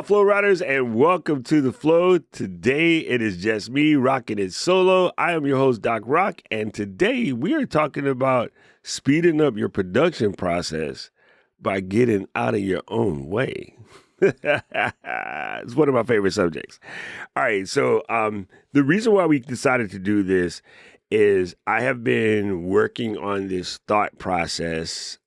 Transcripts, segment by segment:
up, Flow Riders, and welcome to the Flow. Today, it is just me rocking it solo. I am your host, Doc Rock, and today we are talking about speeding up your production process by getting out of your own way. It's one of my favorite subjects. All right, so the reason why we decided to do this is I have been working on this thought process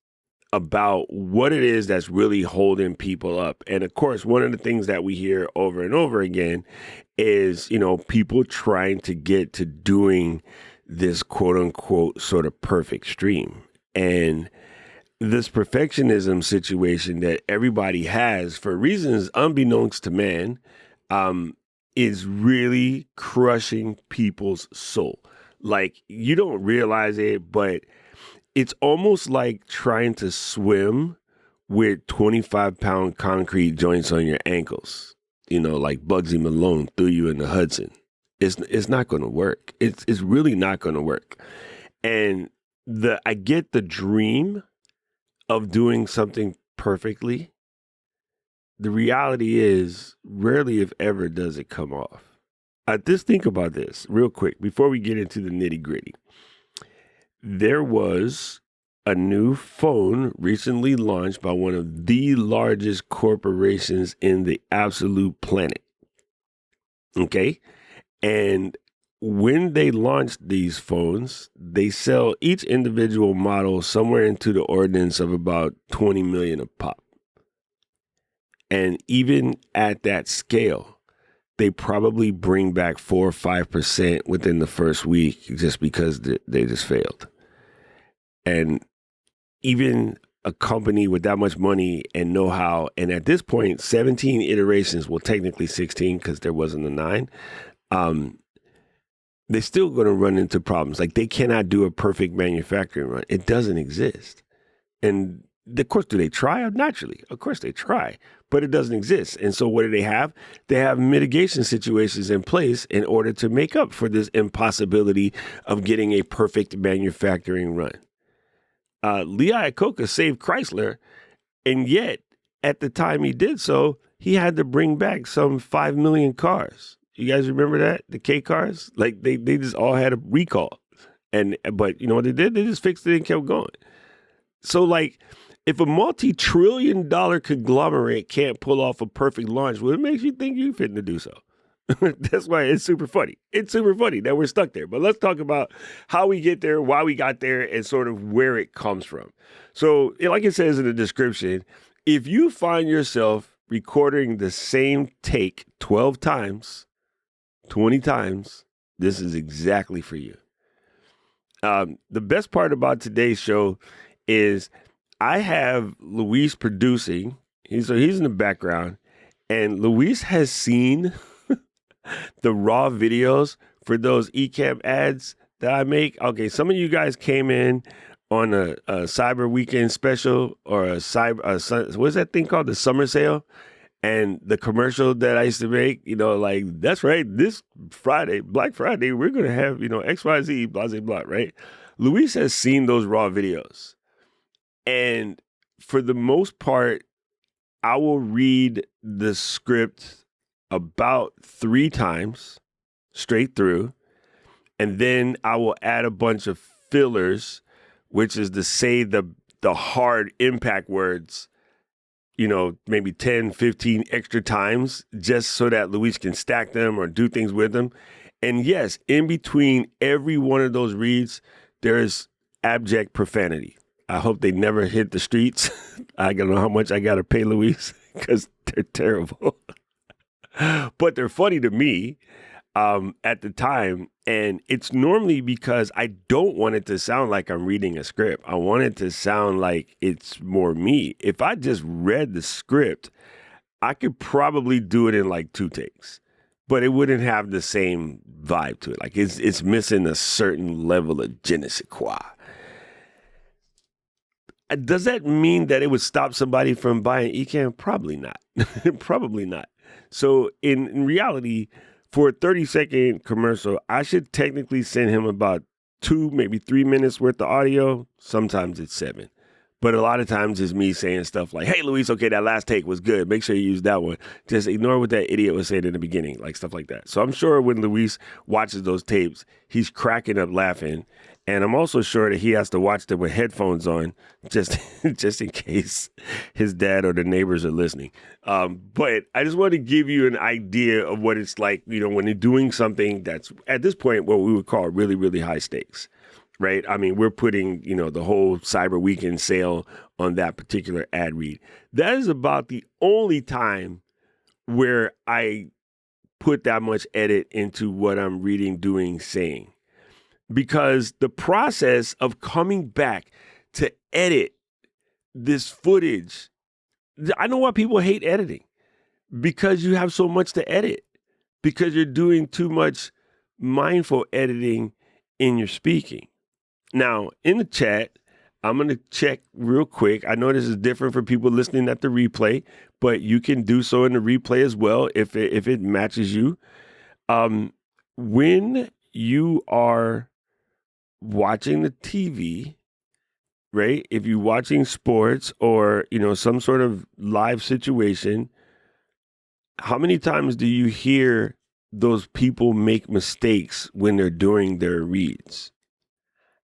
about what it is that's really holding people up. And of course, one of the things that we hear over and over again is, people trying to get to doing this quote unquote sort of perfect stream. And this perfectionism situation that everybody has for reasons unbeknownst to man, is really crushing people's soul. Like, you don't realize it, but it's almost like trying to swim with 25-pound concrete joints on your ankles, like Bugsy Malone threw you in the Hudson. It's not going to work. It's really not going to work. And I get the dream of doing something perfectly. The reality is rarely, if ever, does it come off. Just think about this real quick before we get into the nitty gritty. There was a new phone recently launched by one of the largest corporations in the absolute planet. Okay? And when they launched these phones, they sell each individual model somewhere into the ordinance of about 20 million a pop. And even at that scale, they probably bring back 4 or 5% within the first week just because they just failed. And even a company with that much money and know-how, and at this point, 17 iterations, well, technically 16 because there wasn't a 9, they're still going to run into problems. Like, they cannot do a perfect manufacturing run. It doesn't exist. And of course, do they try? Naturally, of course they try, but it doesn't exist. And so what do they have? They have mitigation situations in place in order to make up for this impossibility of getting a perfect manufacturing run. Lee Iacocca saved Chrysler, and yet at the time he did so, he had to bring back some 5 million cars. You guys remember that? The K cars? Like they just all had a recall. But you know what they did? They just fixed it and kept going. So like, if a multi-trillion-dollar conglomerate can't pull off a perfect launch, what makes you think you're fitting to do so? That's why it's super funny. It's super funny that we're stuck there. But let's talk about how we get there, why we got there, and sort of where it comes from. So, like it says in the description, if you find yourself recording the same take 12 times, 20 times, this is exactly for you. The best part about today's show is I have Luis producing. He's in the background, and Luis has seen the raw videos for those Ecamm ads that I make. Okay, some of you guys came in on a Cyber Weekend special or what's that thing called? The summer sale. And the commercial that I used to make, like, that's right, this Friday, Black Friday, we're going to have, XYZ, blah, blah, blah, right? Luis has seen those raw videos. And for the most part, I will read the script about 3 times straight through. And then I will add a bunch of fillers, which is to say the hard impact words, maybe 10, 15 extra times just so that Luis can stack them or do things with them. And yes, in between every one of those reads, there's abject profanity. I hope they never hit the streets. I don't know how much I got to pay Luis because they're terrible. But they're funny to me at the time. And it's normally because I don't want it to sound like I'm reading a script. I want it to sound like it's more me. If I just read the script, I could probably do it in like 2 takes, but it wouldn't have the same vibe to it. Like it's missing a certain level of je ne sais quoi. Does that mean that it would stop somebody from buying Ecamm? Probably not. Probably not. So in reality, for a 30-second commercial, I should technically send him about 2, maybe 3 minutes worth of audio. Sometimes it's 7. But a lot of times it's me saying stuff like, hey, Luis, okay, that last take was good. Make sure you use that one. Just ignore what that idiot was saying in the beginning, like stuff like that. So I'm sure when Luis watches those tapes, he's cracking up laughing. And I'm also sure that he has to watch them with headphones on just in case his dad or the neighbors are listening. But I just want to give you an idea of what it's like, when you're doing something that's at this point what we would call really, really high stakes. Right? I mean, we're putting, the whole Cyber Weekend sale on that particular ad read. That is about the only time where I put that much edit into what I'm reading, doing, saying. Because the process of coming back to edit this footage, I know why people hate editing. Because you have so much to edit. Because you're doing too much mindful editing in your speaking. Now, in the chat, I'm going to check real quick. I know this is different for people listening at the replay, but you can do so in the replay as well if it matches you. When you are watching the TV, right? If you're watching sports or, some sort of live situation, how many times do you hear those people make mistakes when they're doing their reads?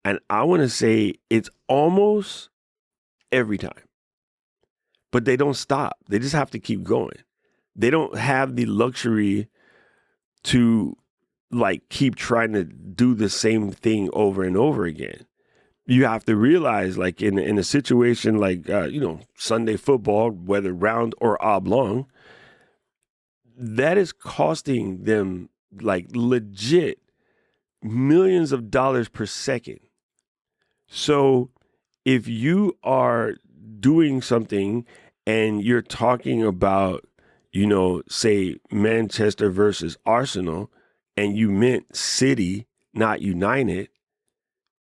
And I want to say it's almost every time. But they don't stop. They just have to keep going. They don't have the luxury to keep trying to do the same thing over and over again. You have to realize in a situation like, Sunday football, whether round or oblong, that is costing them legit millions of dollars per second. So if you are doing something and you're talking about, say Manchester versus Arsenal, and you meant City, not United,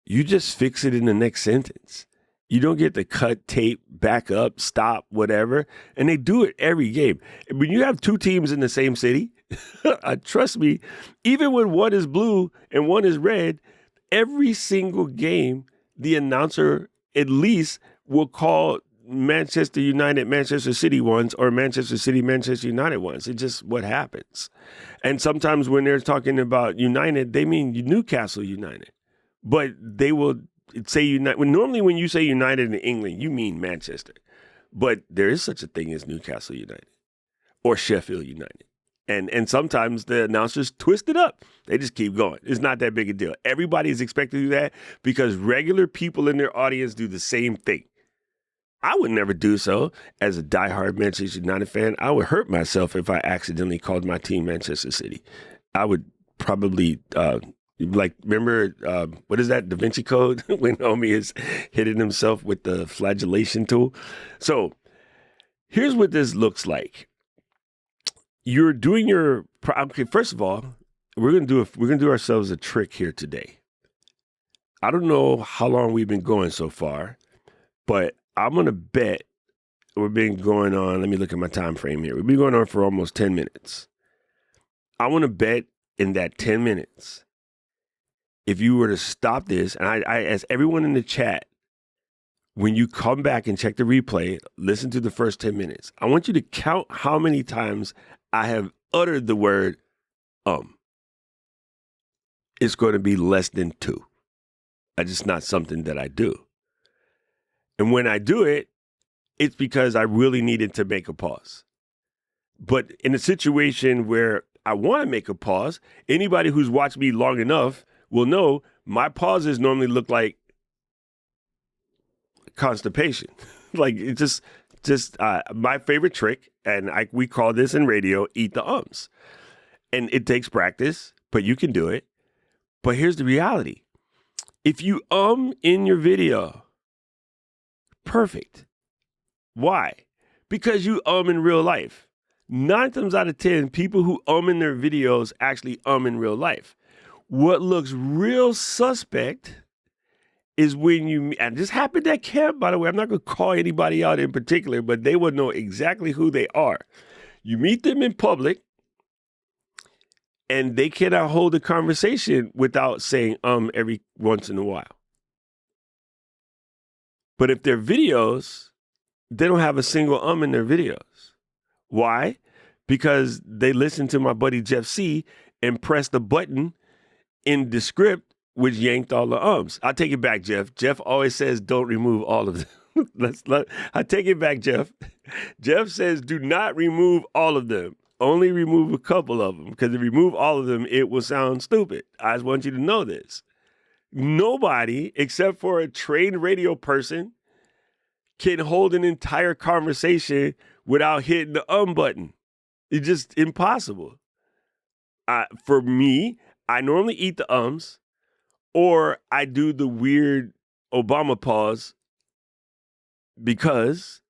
you just fix it in the next sentence. You don't get to cut tape, back up, stop, whatever. And they do it every game. When you have two teams in the same city, trust me, even when one is blue and one is red, every single game, the announcer at least will call Manchester United, Manchester City once, or Manchester City, Manchester United once. It's just what happens. And sometimes when they're talking about United, they mean Newcastle United. But they will say United. Normally when you say United in England, you mean Manchester. But there is such a thing as Newcastle United or Sheffield United. And sometimes the announcers twist it up. They just keep going. It's not that big a deal. Everybody is expected to do that because regular people in their audience do the same thing. I would never do so as a diehard Manchester United fan. I would hurt myself if I accidentally called my team Manchester City. I would probably, remember, what is that, Da Vinci Code? When homie is hitting himself with the flagellation tool. So here's what this looks like. You're doing okay, first of all, we're gonna do ourselves a trick here today. I don't know how long we've been going so far, but I'm gonna bet we've been going on. Let me look at my time frame here. We've been going on for almost 10 minutes. I want to bet in that 10 minutes, if you were to stop this, and I ask everyone in the chat, when you come back and check the replay, listen to the first 10 minutes. I want you to count how many times I have uttered the word It's going to be less than 2. It's just not something that I do. And when I do it, it's because I really needed to make a pause. But in a situation where I want to make a pause, anybody who's watched me long enough will know my pauses normally look like constipation. It's just my favorite trick, and we call this in radio, eat the ums. And it takes practice, but you can do it. But here's the reality. If you in your video, perfect. Why? Because you in real life. 9 times out of 10, people who in their videos actually in real life. What looks real suspect is when and this happened at camp, by the way. I'm not going to call anybody out in particular, but they will know exactly who they are. You meet them in public, and they cannot hold a conversation without saying every once in a while. But if they're videos, they don't have a single in their videos. Why? Because they listened to my buddy Jeff C. and pressed the button in the script, which yanked all the ums. I'll take it back, Jeff. Jeff always says, don't remove all of them. I take it back, Jeff. Jeff says, do not remove all of them. Only remove a couple of them, because if you remove all of them, it will sound stupid. I just want you to know this. Nobody, except for a trained radio person, can hold an entire conversation without hitting the button. It's just impossible. For me, I normally eat the ums, or I do the weird Obama pause because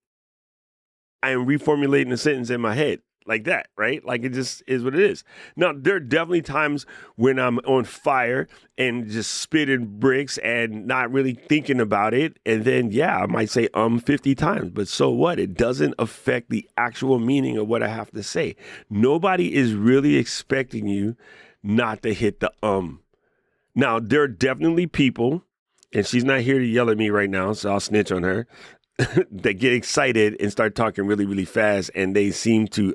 I am reformulating the sentence in my head like that, right? Like it just is what it is. Now, there are definitely times when I'm on fire and just spitting bricks and not really thinking about it. And then, I might say 50 times, but so what? It doesn't affect the actual meaning of what I have to say. Nobody is really expecting you not to hit the Now, there are definitely people, and she's not here to yell at me right now, so I'll snitch on her, that get excited and start talking really, really fast, and they seem to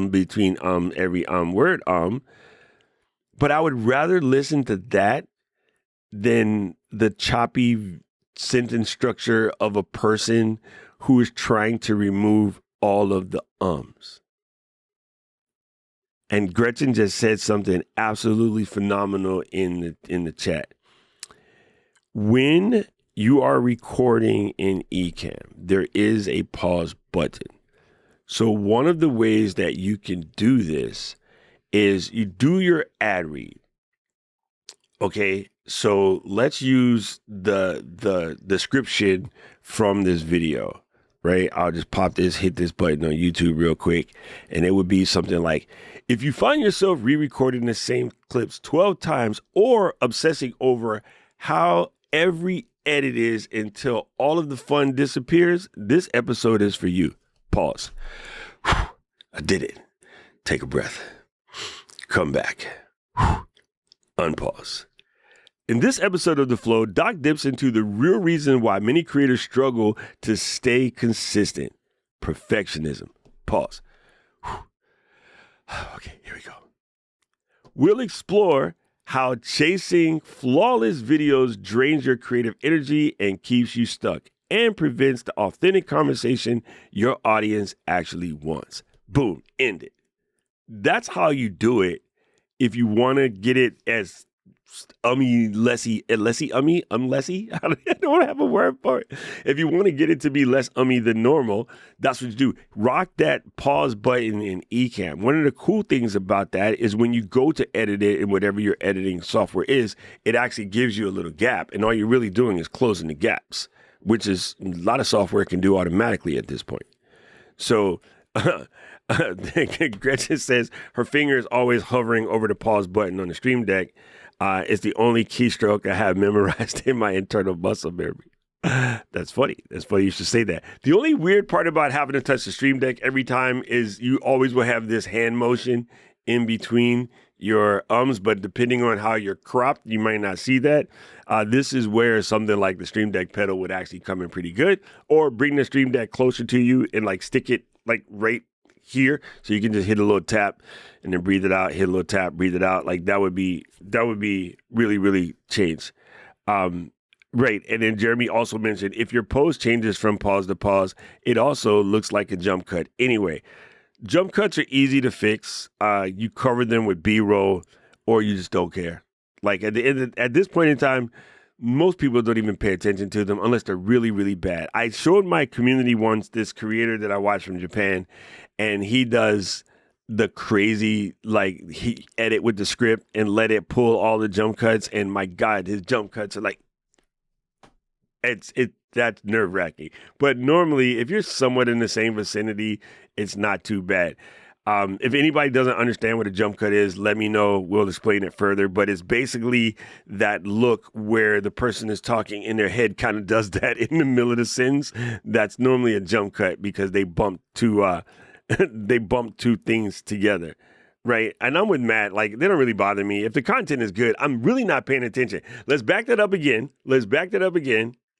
between every word But I would rather listen to that than the choppy sentence structure of a person who is trying to remove all of the ums. And Gretchen just said something absolutely phenomenal in the chat. When you are recording in Ecamm, there is a pause button. So one of the ways that you can do this is you do your ad read. Okay, so let's use the description from this video, right? I'll just hit this button on YouTube real quick, and it would be something like, if you find yourself re-recording the same clips 12 times or obsessing over how every edit is until all of the fun disappears, this episode is for you. Pause. Whew, I did it. Take a breath. Come back. Whew, unpause. In this episode of The Flow, Doc dips into the real reason why many creators struggle to stay consistent. Perfectionism. Pause. Whew. Okay, here we go. We'll explore how chasing flawless videos drains your creative energy and keeps you stuck and prevents the authentic conversation your audience actually wants. Boom, end it. That's how you do it if you want to get it as lessy. I don't have a word for it. If you want to get it to be less than normal, that's what you do. Rock that pause button in Ecamm. One of the cool things about that is when you go to edit it in whatever your editing software is, it actually gives you a little gap, and all you're really doing is closing the gaps, which is a lot of software can do automatically at this point. So Gretchen says her finger is always hovering over the pause button on the Stream Deck. It's the only keystroke I have memorized in my internal muscle memory. That's funny. That's funny you should say that. The only weird part about having to touch the Stream Deck every time is you always will have this hand motion in between your but depending on how you're cropped, you might not see that. This is where something like the Stream Deck pedal would actually come in pretty good, or bring the Stream Deck closer to you and like stick it like right here, so you can just hit a little tap and then breathe it out, hit a little tap, breathe it out. Like that would be really, really changed. Right. And then Jeremy also mentioned if your post changes from pause to pause, it also looks like a jump cut. Anyway, jump cuts are easy to fix. You cover them with B-roll, or you just don't care. Like at this point in time, most people don't even pay attention to them unless they're really, really bad. I showed my community once this creator that I watch from Japan, and he does the crazy, like he edit with the script and let it pull all the jump cuts. And my God, his jump cuts are like, that's nerve wracking. But normally, if you're somewhat in the same vicinity, it's not too bad. If anybody doesn't understand what a jump cut is, let me know. We'll explain it further. But it's basically that look where the person is talking in their head kind of does that in the middle of the sentence. That's normally a jump cut because they bump two things together. Right. And I'm with Matt. Like, they don't really bother me. If the content is good, I'm really not paying attention. Let's back that up again.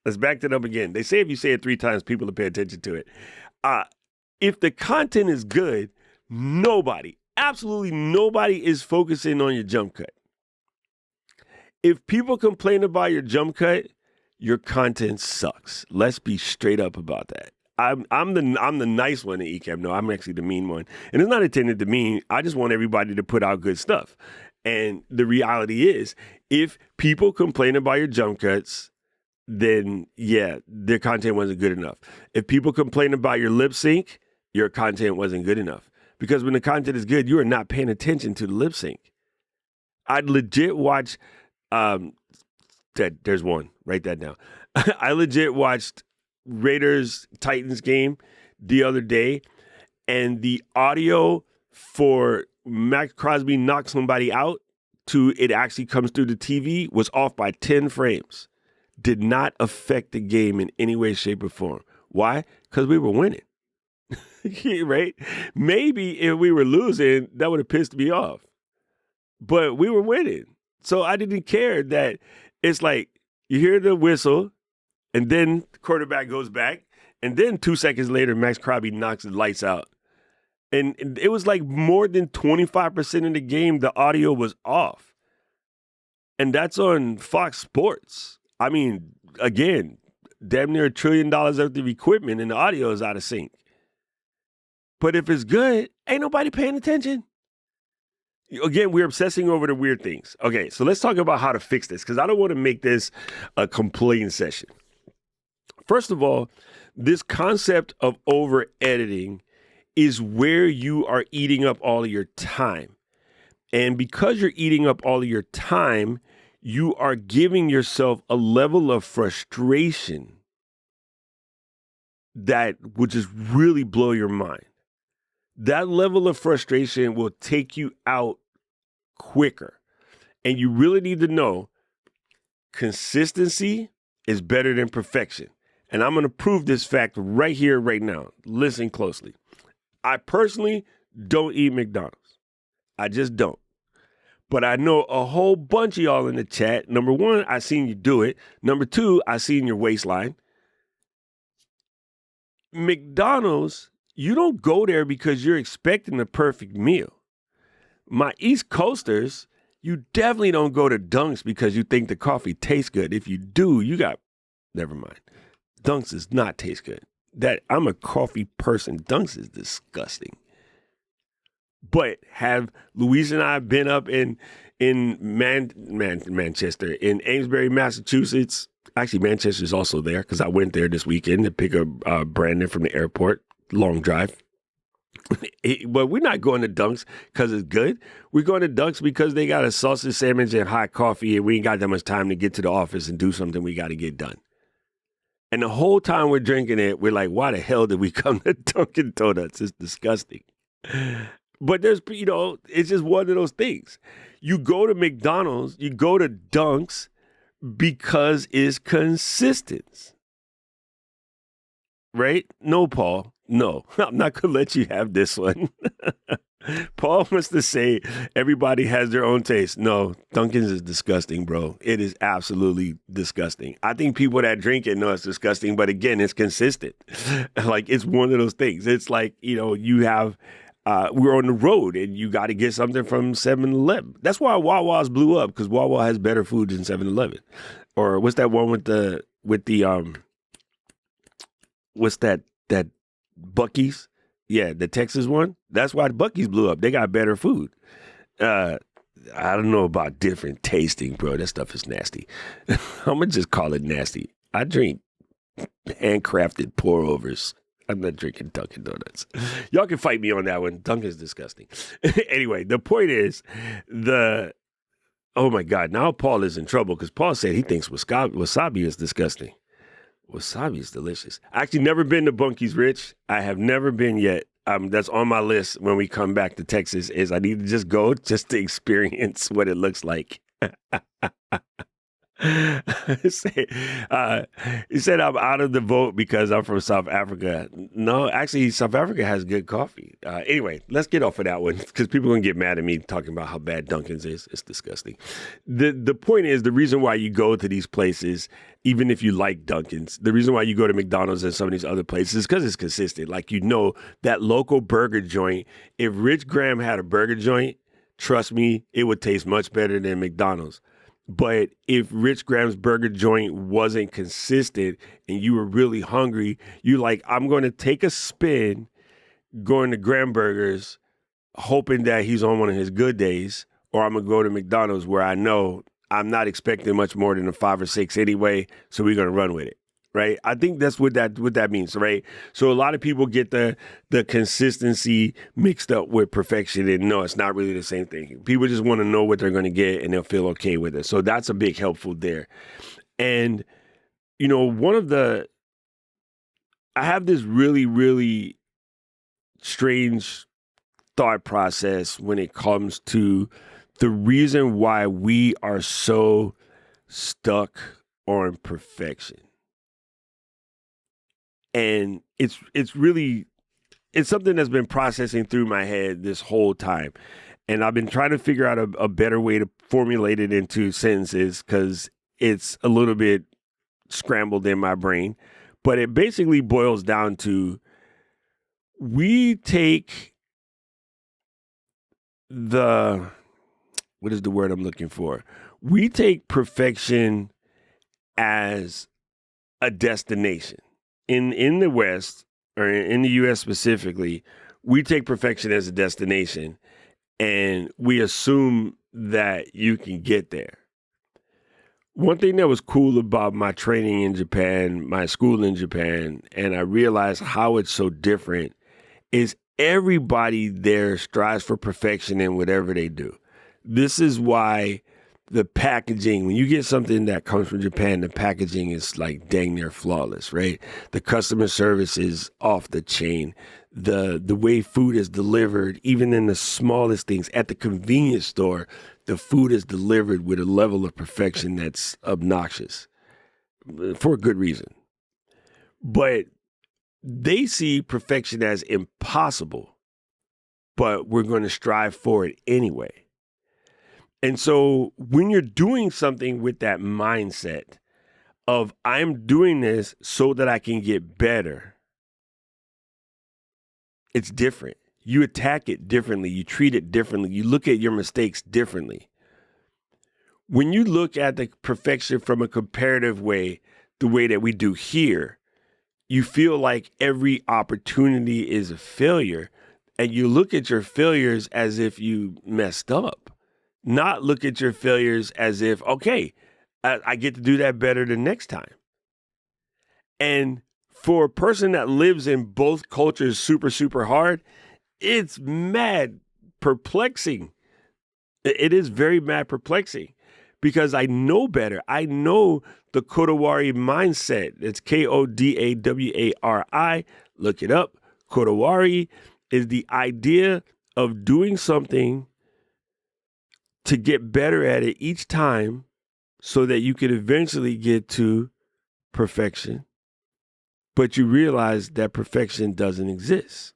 Let's back that up again. They say if you say it 3 times, people will pay attention to it. If the content is good, nobody, absolutely nobody is focusing on your jump cut. If people complain about your jump cut, your content sucks. Let's be straight up about that. I'm the nice one at Ecamm. No, I'm actually the mean one. And it's not intended to mean. I just want everybody to put out good stuff. And the reality is, if people complain about your jump cuts, then yeah, their content wasn't good enough. If people complain about your lip sync, your content wasn't good enough. Because when the content is good, you are not paying attention to the lip sync. I'd legit watch, there's one, write that down. I legit watched Raiders-Titans game the other day, and the audio for Max Crosby knock somebody out to it actually comes through the TV was off by 10 frames. Did not affect the game in any way, shape, or form. Why? Because we were winning. Right? Maybe if we were losing, that would have pissed me off. But we were winning. So I didn't care that it's like you hear the whistle, and then the quarterback goes back, and then 2 seconds later, Max Crosby knocks the lights out. And it was like more than 25% of the game, the audio was off. And that's on Fox Sports. I mean, again, damn near $1 trillion worth of equipment, and the audio is out of sync. But if it's good, ain't nobody paying attention. Again, we're obsessing over the weird things. Okay, so let's talk about how to fix this, because I don't want to make this a complaint session. First of all, this concept of over-editing is where you are eating up all of your time. And because you're eating up all of your time, you are giving yourself a level of frustration that would just really blow your mind. That level of frustration will take you out quicker. And you really need to know consistency is better than perfection. And I'm going to prove this fact right here, right now. Listen closely. I personally don't eat McDonald's. I just don't. But I know a whole bunch of y'all in the chat. Number one, I seen you do it. Number two, I seen your waistline. McDonald's, you don't go there because you're expecting the perfect meal. My East Coasters, you definitely don't go to Dunks because you think the coffee tastes good. If you do, never mind. Dunks does not taste good. I'm a coffee person. Dunks is disgusting. But have Louise and I been up in Manchester, in Amesbury, Massachusetts? Actually, Manchester's also there because I went there this weekend to pick up Brandon from the airport. Long drive. But we're not going to Dunks because it's good. We're going to Dunks because they got a sausage sandwich and hot coffee, and we ain't got that much time to get to the office and do something we got to get done. And the whole time we're drinking it, we're like, why the hell did we come to Dunkin' Donuts? It's disgusting. But there's, it's just one of those things. You go to McDonald's, you go to Dunks because it's consistent. Right? No, Paul. No, I'm not going to let you have this one. Paul wants to say everybody has their own taste. No, Dunkin's is disgusting, bro. It is absolutely disgusting. I think people that drink it know it's disgusting, but again, it's consistent. Like, it's one of those things. It's like, you have, we're on the road and you got to get something from 7-Eleven. That's why Wawa's blew up, because Wawa has better food than 7-Eleven. Or what's that one with the what's that Buc-ee's? Yeah, the Texas one. That's why Buc-ee's blew up. They got better food. I don't know about different tasting, bro. That stuff is nasty. I'm going to just call it nasty. I drink handcrafted pour-overs. I'm not drinking Dunkin' Donuts. Y'all can fight me on that one. Dunkin's disgusting. Anyway, the point is, oh my God, now Paul is in trouble because Paul said he thinks wasabi is disgusting. Wasabi is delicious. I actually never been to Bunky's Rich. I have never been yet. That's on my list when we come back to Texas, is I need to just go just to experience what it looks like. Say, he said I'm out of the vote because I'm from South Africa. No, actually, South Africa has good coffee. Anyway, let's get off of that one because people are going to get mad at me talking about how bad Dunkin's is. It's disgusting. The point is, the reason why you go to these places, even if you like Dunkin's, the reason why you go to McDonald's and some of these other places is because it's consistent. Like, you know, that local burger joint, if Rich Graham had a burger joint, trust me, it would taste much better than McDonald's. But if Rich Graham's burger joint wasn't consistent and you were really hungry, you're like, I'm going to take a spin going to Graham Burgers, hoping that he's on one of his good days, or I'm going to go to McDonald's where I know I'm not expecting much more than a 5 or 6 anyway, so we're going to run with it. Right. I think that's what that means. Right. So a lot of people get the consistency mixed up with perfection, and no, it's not really the same thing. People just want to know what they're going to get and they'll feel okay with it. So that's a big helpful there. And, you know, I have this really, really strange thought process when it comes to the reason why we are so stuck on perfection. And it's something that's been processing through my head this whole time. And I've been trying to figure out a better way to formulate it into sentences because it's a little bit scrambled in my brain. But it basically boils down to, we take what is the word I'm looking for? We take perfection as a destination. In the West, or in the U.S. specifically, we take perfection as a destination, and we assume that you can get there. One thing that was cool about my training in Japan, my school in Japan, and I realized how it's so different, is everybody there strives for perfection in whatever they do. This is why the packaging, when you get something that comes from Japan, the packaging is like dang near flawless, right? The customer service is off the chain. The way food is delivered, even in the smallest things, at the convenience store, the food is delivered with a level of perfection that's obnoxious for a good reason. But they see perfection as impossible, but we're going to strive for it anyway. And so when you're doing something with that mindset of I'm doing this so that I can get better, it's different. You attack it differently. You treat it differently. You look at your mistakes differently. When you look at the perfection from a comparative way, the way that we do here, you feel like every opportunity is a failure, and you look at your failures as if you messed up. Not look at your failures as if, okay, I get to do that better the next time. And for a person that lives in both cultures super, super hard, it's mad perplexing. It is very mad perplexing because I know better. I know the Kodawari mindset. It's Kodawari. Look it up. Kodawari is the idea of doing something to get better at it each time so that you can eventually get to perfection. But you realize that perfection doesn't exist.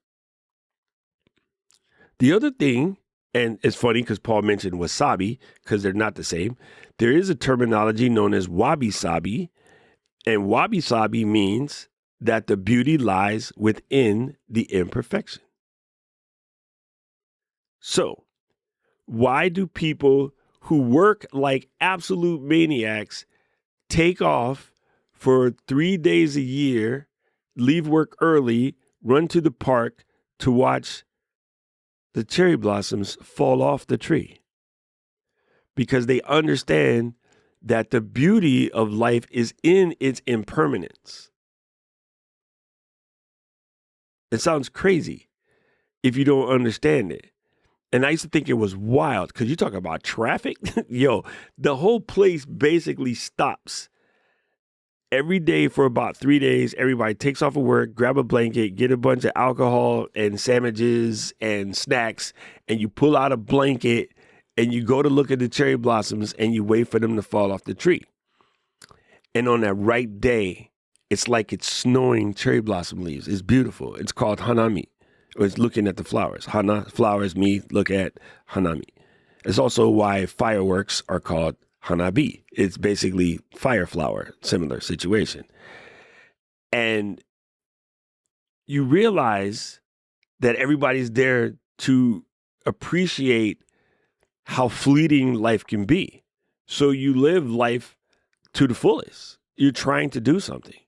The other thing, and it's funny because Paul mentioned wasabi, because they're not the same. There is a terminology known as wabi-sabi, and wabi-sabi means that the beauty lies within the imperfection. So, why do people who work like absolute maniacs take off for 3 days a year, leave work early, run to the park to watch the cherry blossoms fall off the tree? Because they understand that the beauty of life is in its impermanence. It sounds crazy if you don't understand it. And I used to think it was wild because you talk about traffic. Yo, the whole place basically stops every day for about 3 days. Everybody takes off of work, grab a blanket, get a bunch of alcohol and sandwiches and snacks, and you pull out a blanket and you go to look at the cherry blossoms and you wait for them to fall off the tree. And on that right day, it's like it's snowing cherry blossom leaves. It's beautiful. It's called hanami. It's looking at the flowers. Hana, flowers, me, look at hanami. It's also why fireworks are called hanabi. It's basically fire flower, similar situation. And you realize that everybody's there to appreciate how fleeting life can be. So you live life to the fullest. You're trying to do something,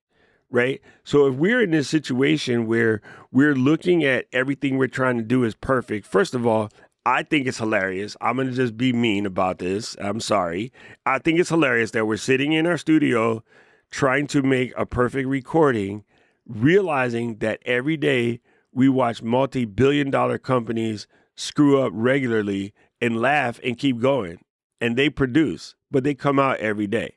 right? So if we're in this situation where we're looking at everything we're trying to do as perfect, first of all, I think it's hilarious. I'm going to just be mean about this. I'm sorry. I think it's hilarious that we're sitting in our studio trying to make a perfect recording, realizing that every day we watch multi-billion-dollar companies screw up regularly and laugh and keep going. And they produce, but they come out every day,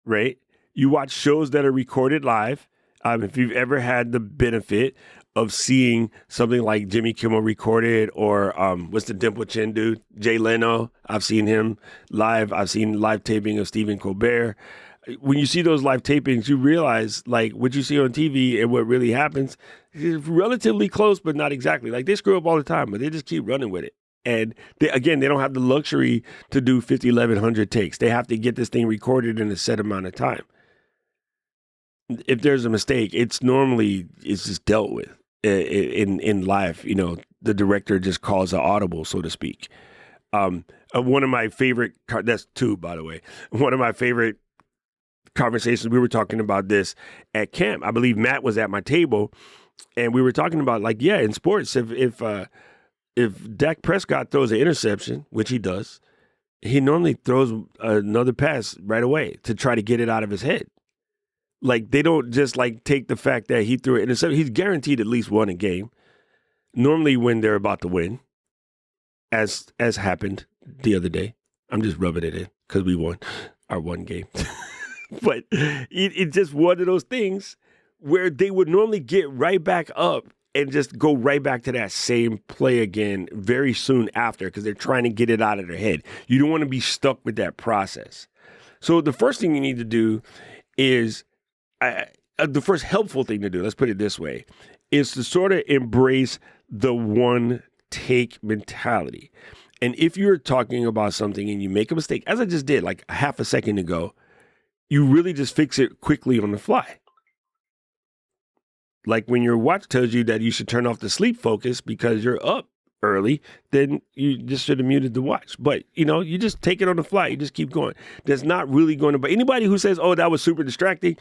right? You watch shows that are recorded live. If you've ever had the benefit of seeing something like Jimmy Kimmel recorded, or what's the dimple chin dude? Jay Leno. I've seen him live. I've seen live taping of Stephen Colbert. When you see those live tapings, you realize like what you see on TV and what really happens is relatively close, but not exactly. Like they screw up all the time, but they just keep running with it. And they don't have the luxury to do 50, 1100 takes. They have to get this thing recorded in a set amount of time. If there's a mistake, it's just dealt with in live. You know, the director just calls an audible, so to speak. One of my favorite, that's two, by the way, one of my favorite conversations, we were talking about this at camp. I believe Matt was at my table, and we were talking about like, yeah, in sports, if Dak Prescott throws an interception, which he does, he normally throws another pass right away to try to get it out of his head. Like they don't just like take the fact that he threw an interception. He's guaranteed at least one a game. Normally when they're about to win, as happened the other day. I'm just rubbing it in because we won our one game. But it's just one of those things where they would normally get right back up and just go right back to that same play again very soon after because they're trying to get it out of their head. You don't want to be stuck with that process. So the first thing you need to do is, the first helpful thing to do, let's put it this way, is to sort of embrace the one take mentality. And if you're talking about something and you make a mistake, as I just did like a half a second ago, you really just fix it quickly on the fly. Like when your watch tells you that you should turn off the sleep focus because you're up early, then you just should have muted the watch. But, you know, you just take it on the fly. You just keep going. That's not really going to, but anybody who says, oh, that was super distracting,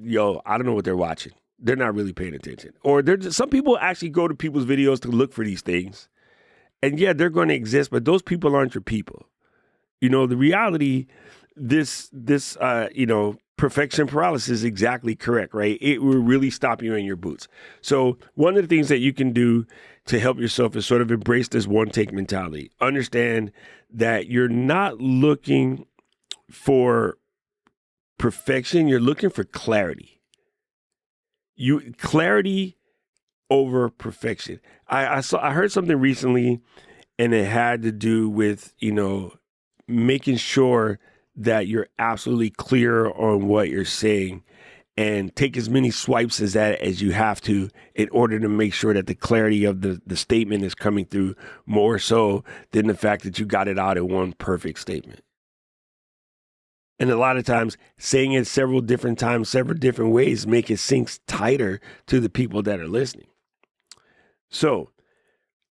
yo, I don't know what they're watching. They're not really paying attention. Or some people actually go to people's videos to look for these things. And yeah, they're going to exist, but those people aren't your people. You know, the reality, this perfection paralysis is exactly correct, right? It will really stop you in your boots. So one of the things that you can do to help yourself is sort of embrace this one take mentality. Understand that you're not looking for perfection. You're looking for clarity. Clarity over perfection. I heard something recently, and it had to do with, you know, making sure that you're absolutely clear on what you're saying and take as many swipes as you have to in order to make sure that the clarity of the statement is coming through more so than the fact that you got it out in one perfect statement. And a lot of times saying it several different times, several different ways, make it sink tighter to the people that are listening. So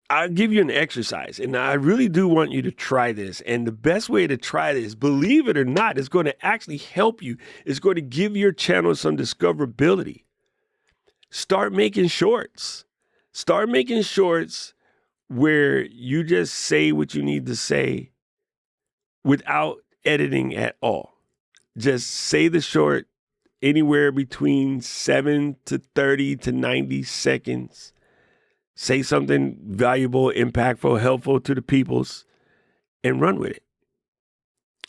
I'll give you an exercise, and I really do want you to try this. And the best way to try this, believe it or not, is going to actually help you. It's going to give your channel some discoverability. Start making shorts. Start making shorts where you just say what you need to say without editing at all. Just say the short anywhere between 7 to 30 to 90 seconds. Say something valuable, impactful, helpful to the peoples, and run with it.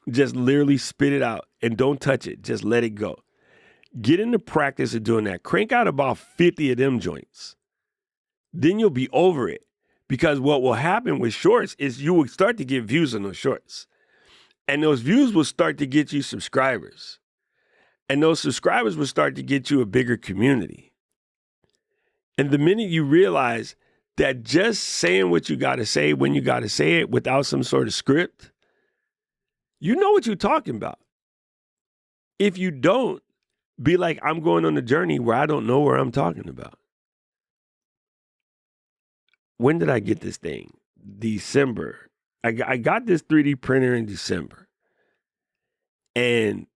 Just literally spit it out and don't touch it. Just let it go. Get in the practice of doing that. Crank out about 50 of them joints. Then you'll be over it. Because what will happen with shorts is you will start to get views on those shorts. And those views will start to get you subscribers. And those subscribers will start to get you a bigger community. And the minute you realize that just saying what you got to say when you got to say it without some sort of script, you know what you're talking about. If you don't, be like, I'm going on a journey where I don't know where I'm talking about. When did I get this thing? December. I got this 3D printer in December. And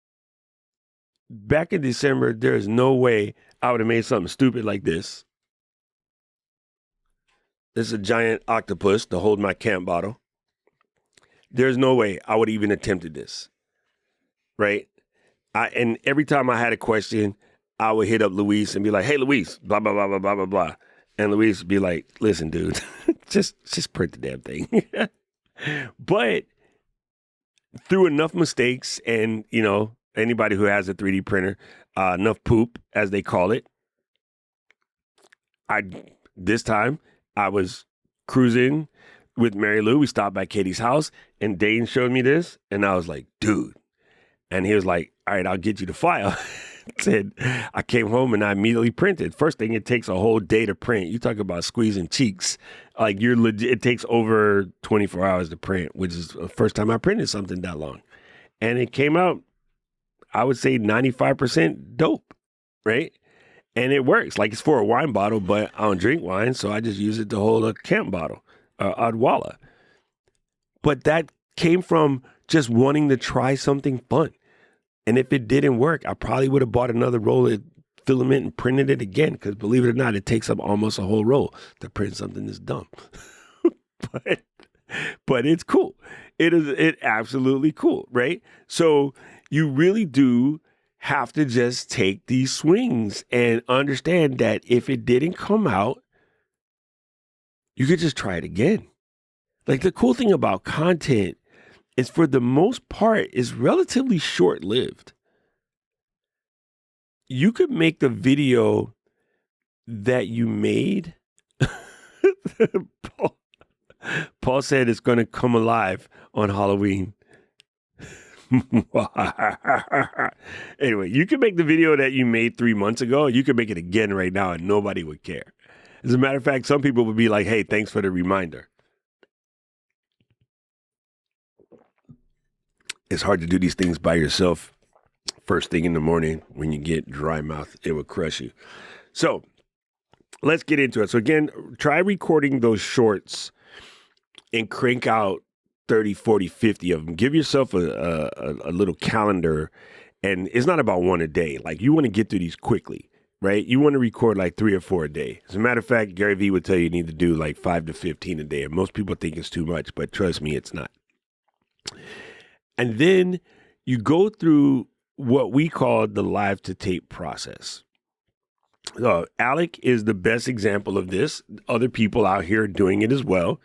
back in December, there's no way I would have made something stupid like this. This is a giant octopus to hold my camp bottle. There's no way I would even attempted this, right? And every time I had a question, I would hit up Luis and be like, hey, Luis, blah, blah, blah, blah, blah, blah, blah. And Luis would be like, listen, dude, just print the damn thing. But through enough mistakes and, you know, anybody who has a 3D printer, enough poop, as they call it, this time I was cruising with Mary Lou. We stopped by Katie's house and Dane showed me this. And I was like, dude. And he was like, all right, I'll get you the file. Said, I came home and I immediately printed. First thing, it takes a whole day to print. You talk about squeezing cheeks. Like you're legit, it takes over 24 hours to print, which is the first time I printed something that long. And it came out, I would say 95% dope, right? And it works. Like it's for a wine bottle, but I don't drink wine, so I just use it to hold a camp bottle, Odwalla. But that came from just wanting to try something fun. And if it didn't work, I probably would have bought another roll of filament and printed it again. Because believe it or not, it takes up almost a whole roll to print something that's dumb. but it's cool. It absolutely cool, right? So you really do have to just take these swings and understand that if it didn't come out, you could just try it again. Like the cool thing about content is for the most part is relatively short-lived. You could make the video that you made. Paul said it's going to come alive on Halloween. Anyway, you can make the video that you made 3 months ago. You can make it again right now and nobody would care. As a matter of fact, some people would be like, hey, thanks for the reminder. It's hard to do these things by yourself first thing in the morning when you get dry mouth. It will crush you. So let's get into it. So again, try recording those shorts and crank out 30, 40, 50 of them. Give yourself a little calendar. And it's not about one a day. Like you want to get through these quickly, right? You want to record like 3 or 4 a day. As a matter of fact, Gary Vee would tell you need to do like 5 to 15 a day. And most people think it's too much, but trust me, it's not. And then you go through what we call the live to tape process. Alec is the best example of this. Other people out here are doing it as well.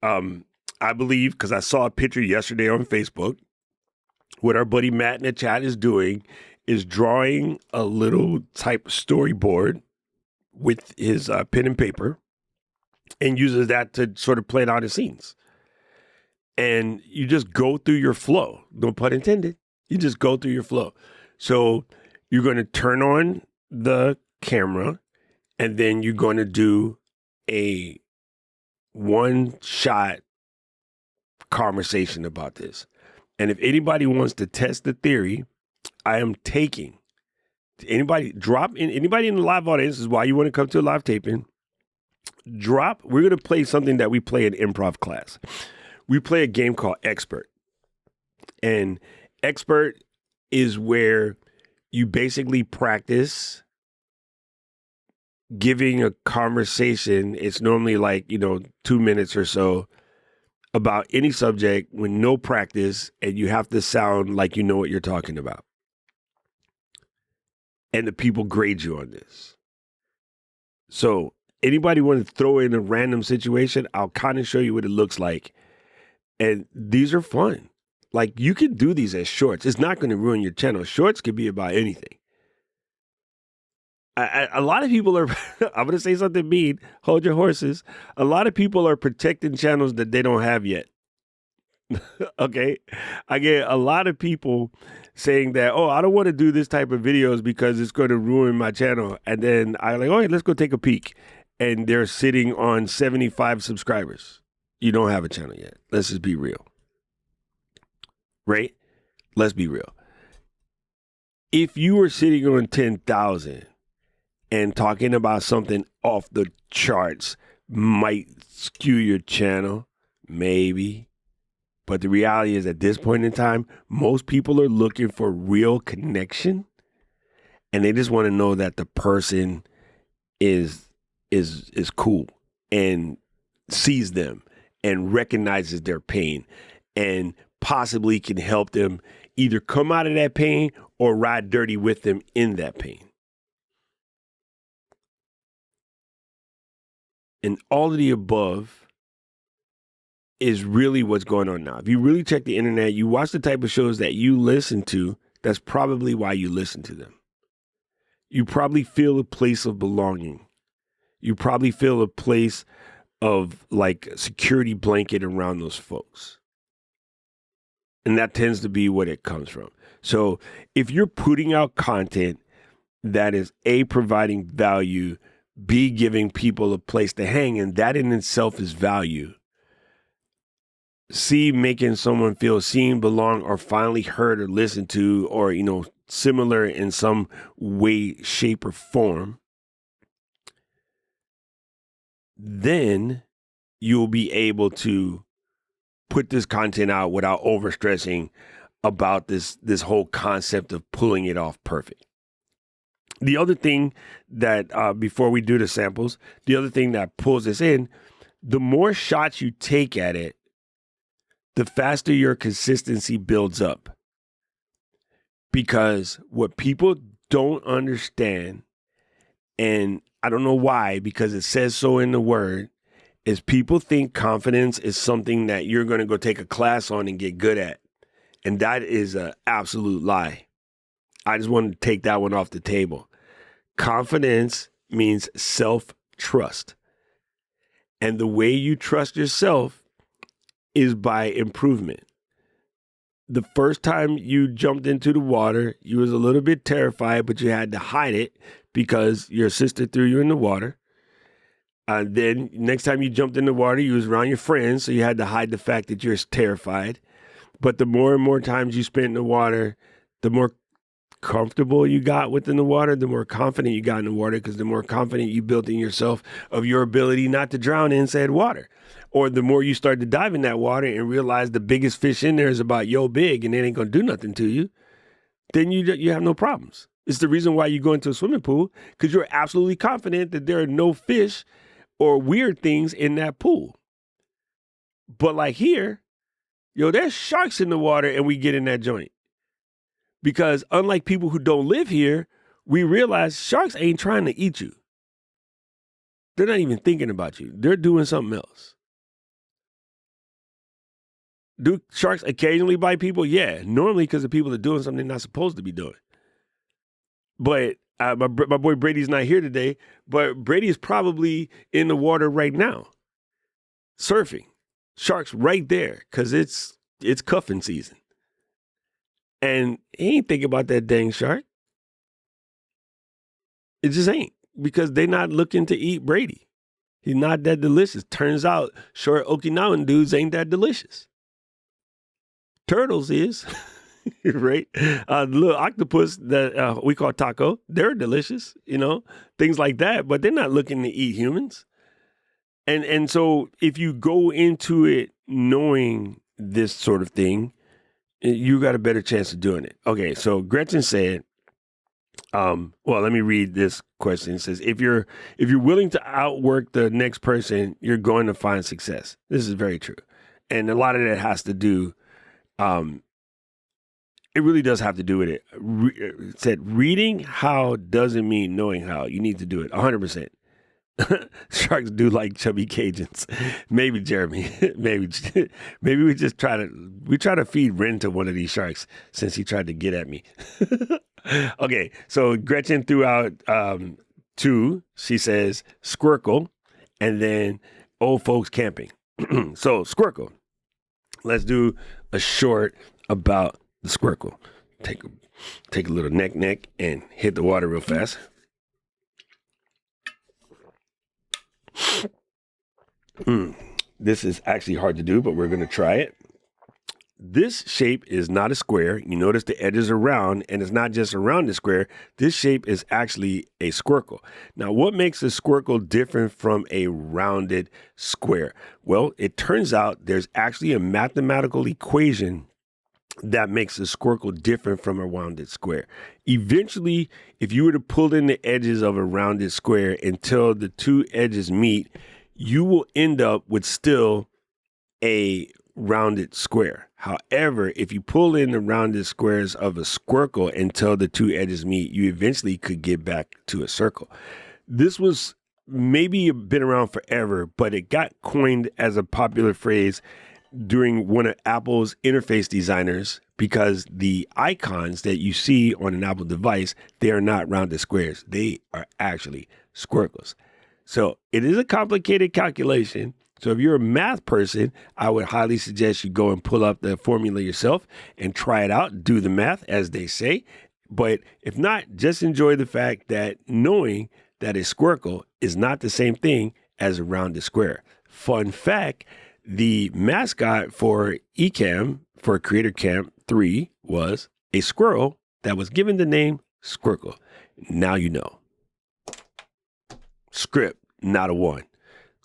I believe, because I saw a picture yesterday on Facebook, what our buddy Matt in the chat is doing is drawing a little type storyboard with his pen and paper and uses that to sort of play out his scenes. And you just go through your flow. No pun intended. You just go through your flow. So you're going to turn on the camera and then you're going to do a one-shot conversation about this. And if anybody wants to test the theory, I am taking anybody in the live audience is why you want to come to a live taping. We're going to play something that we play in improv class. We play a game called Expert. And Expert is where you basically practice giving a conversation. It's normally like, 2 minutes or so about any subject with no practice, and you have to sound like you know what you're talking about. And the people grade you on this. So anybody want to throw in a random situation, I'll kind of show you what it looks like. And these are fun. Like you can do these as shorts. It's not going to ruin your channel. Shorts could be about anything. A lot of people are, I'm going to say something mean, hold your horses. A lot of people are protecting channels that they don't have yet. Okay. I get a lot of people saying that, oh, I don't want to do this type of videos because it's going to ruin my channel. And then I'm like, oh, let's go take a peek. And they're sitting on 75 subscribers. You don't have a channel yet. Let's just be real. Right? Let's be real. If you were sitting on 10,000 and talking about something off the charts might skew your channel, maybe. But the reality is at this point in time, most people are looking for real connection, and they just want to know that the person is cool and sees them and recognizes their pain and possibly can help them either come out of that pain or ride dirty with them in that pain. And all of the above is really what's going on now. If you really check the internet, you watch the type of shows that you listen to, that's probably why you listen to them. You probably feel a place of belonging. You probably feel a place of like security blanket around those folks. And that tends to be what it comes from. So if you're putting out content that is A, providing value, B, giving people a place to hang, and that in itself is value, C, making someone feel seen, belong, or finally heard or listened to, or, similar in some way, shape, or form, then you'll be able to put this content out without overstressing about this whole concept of pulling it off perfect. The other thing that, before we do the samples, the other thing that pulls this in, the more shots you take at it, the faster your consistency builds up. Because what people don't understand, and I don't know why, because it says so in the word, is people think confidence is something that you're going to go take a class on and get good at. And that is an absolute lie. I just wanted to take that one off the table. Confidence means self-trust. And the way you trust yourself is by improvement. The first time you jumped into the water, you was a little bit terrified, but you had to hide it because your sister threw you in the water. Then next time you jumped in the water, you was around your friends, so you had to hide the fact that you're terrified. But the more and more times you spent in the water, the more comfortable you got within the water, the more confident you got in the water, because the more confident you built in yourself of your ability not to drown in said water. Or the more you start to dive in that water and realize the biggest fish in there is about yo big and it ain't going to do nothing to you, then you have no problems. It's the reason why you go into a swimming pool, because you're absolutely confident that there are no fish or weird things in that pool. But like here, there's sharks in the water and we get in that joint. Because unlike people who don't live here, we realize sharks ain't trying to eat you. They're not even thinking about you. They're doing something else. Do sharks occasionally bite people? Yeah, normally because the people are doing something they're not supposed to be doing. But my boy Brady's not here today, but Brady is probably in the water right now, surfing. Sharks right there, because it's cuffing season. And he ain't thinking about that dang shark. It just ain't, because they not looking to eat Brady. He's not that delicious. Turns out short Okinawan dudes ain't that delicious. Turtles is, right? Little octopus that we call taco, they're delicious, things like that, but they're not looking to eat humans. And so if you go into it knowing this sort of thing, you got a better chance of doing it. Okay, so Gretchen said, well, let me read this question. It says, if you're willing to outwork the next person, you're going to find success. This is very true. And a lot of that has to do, it really does have to do with it. It said, reading how doesn't mean knowing how. You need to do it 100%. Sharks do like chubby Cajuns. Maybe Jeremy. maybe we just try to feed Ren to one of these sharks since he tried to get at me. Okay, so Gretchen threw out two. She says Squirkle, and then old folks camping. So Squirkle. Let's do a short about the Squirkle. take a little neck and hit the water real fast. This is actually hard to do, but we're going to try it. This shape is not a square. You notice the edges are round, and it's not just around the square. This shape is actually a squircle. Now, what makes a squircle different from a rounded square? Well, it turns out there's actually a mathematical equation that makes a squircle different from a rounded square. Eventually, if you were to pull in the edges of a rounded square until the two edges meet, you will end up with still a rounded square. However, if you pull in the rounded squares of a squircle until the two edges meet, you eventually could get back to a circle. This was maybe been around forever, but it got coined as a popular phrase during one of Apple's interface designers, because the icons that you see on an Apple device, they are not rounded squares. They are actually squircles. So it is a complicated calculation. So if you're a math person, I would highly suggest you go and pull up the formula yourself and try it out, do the math as they say. But if not, just enjoy the fact that knowing that a squircle is not the same thing as a rounded square. Fun fact, the mascot for Ecamm, for Creator Camp 3, was a squirrel that was given the name Squirkle. Now you know. Script, not a 1.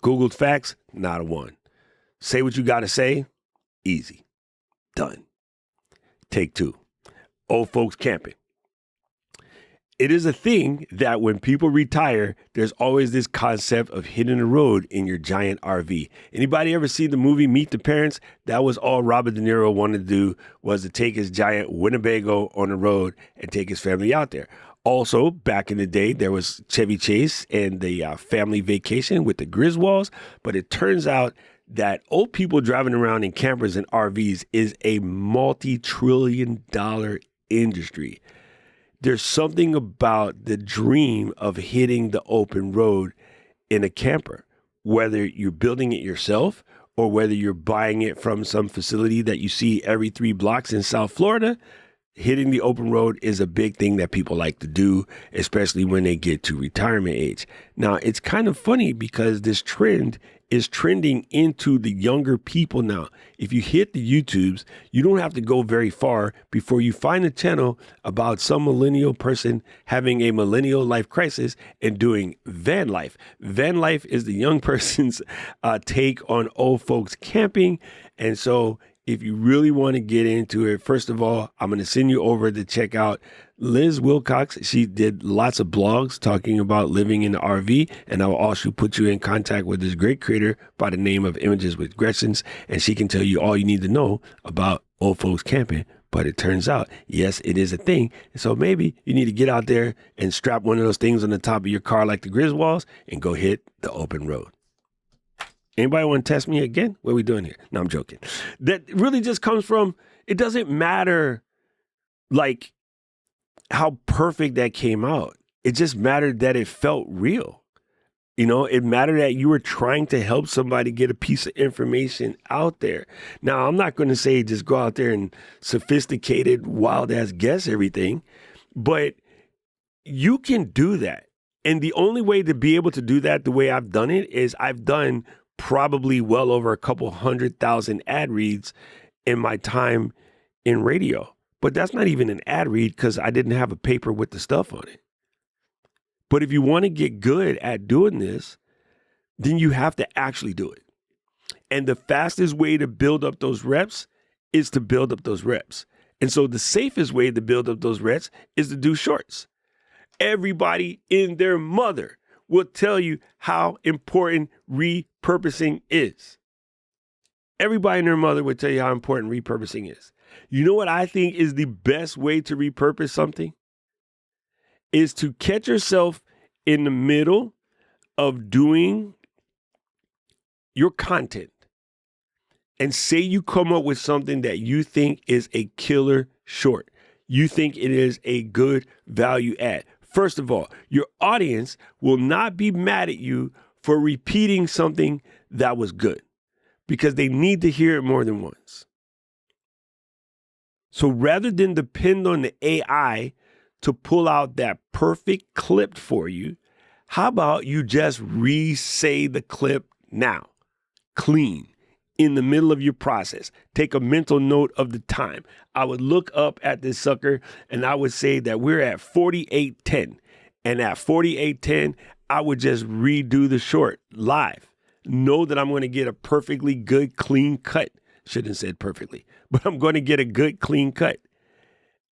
Googled facts, not a 1. Say what you got to say, easy. Done. Take 2. Old folks camping. It is a thing that when people retire, there's always this concept of hitting the road in your giant RV. Anybody ever seen the movie Meet the Parents? That was all Robert De Niro wanted to do, was to take his giant Winnebago on the road and take his family out there. Also, back in the day, there was Chevy Chase and the family vacation with the Griswolds. But it turns out that old people driving around in campers and RVs is a multi-trillion-dollar industry. There's something about the dream of hitting the open road in a camper, whether you're building it yourself or whether you're buying it from some facility that you see every 3 blocks in South Florida. Hitting the open road is a big thing that people like to do, especially when they get to retirement age. Now, it's kind of funny because this trend is trending into the younger people now. If you hit the YouTubes, you don't have to go very far before you find a channel about some millennial person having a millennial life crisis and doing van life. Van life is the young person's take on old folks camping. And so if you really want to get into it, first of all, I'm going to send you over to check out Liz Wilcox. She did lots of blogs talking about living in the RV, and I'll also put you in contact with this great creator by the name of Images with Gretchens, and she can tell you all you need to know about old folks camping. But it turns out, yes, it is a thing. So maybe you need to get out there and strap one of those things on the top of your car like the Griswolds and go hit the open road. Anybody want to test me again? What are we doing here? No, I'm joking. That really just comes from, it doesn't matter like how perfect that came out. It just mattered that it felt real. You know, it mattered that you were trying to help somebody get a piece of information out there. Now, I'm not going to say just go out there and sophisticated, wild ass guess everything, but you can do that. And the only way to be able to do that the way I've done it is I've done probably well over a couple 100,000 ad reads in my time in radio. But that's not even an ad read because I didn't have a paper with the stuff on it. But if you want to get good at doing this, then you have to actually do it. And the fastest way to build up those reps is to build up those reps. And so the safest way to build up those reps is to do shorts. Everybody in their mother will tell you how important repurposing is. Everybody and their mother would tell you how important repurposing is. You know what I think is the best way to repurpose something? Is to catch yourself in the middle of doing your content and say you come up with something that you think is a killer short. You think it is a good value add. First of all, your audience will not be mad at you for repeating something that was good because they need to hear it more than once. So rather than depend on the AI to pull out that perfect clip for you, how about you just re-say the clip now, clean, in the middle of your process. Take a mental note of the time. I would look up at this sucker and I would say that we're at 48:10. And at 48:10, I would just redo the short live. Know that I'm going to get a perfectly good, clean cut. Shouldn't have said perfectly, but I'm going to get a good, clean cut.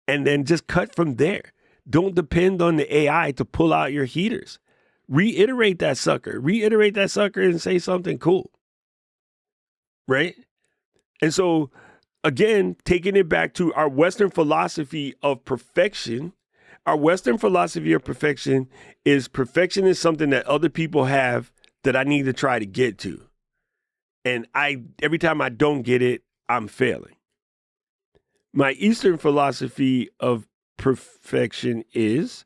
And then just cut from there. Don't depend on the AI to pull out your heaters. Reiterate that sucker and say something cool. Right? And so, again, taking it back to our Western philosophy of perfection, is perfection is something that other people have that I need to try to get to. And every time I don't get it, I'm failing. My Eastern philosophy of perfection is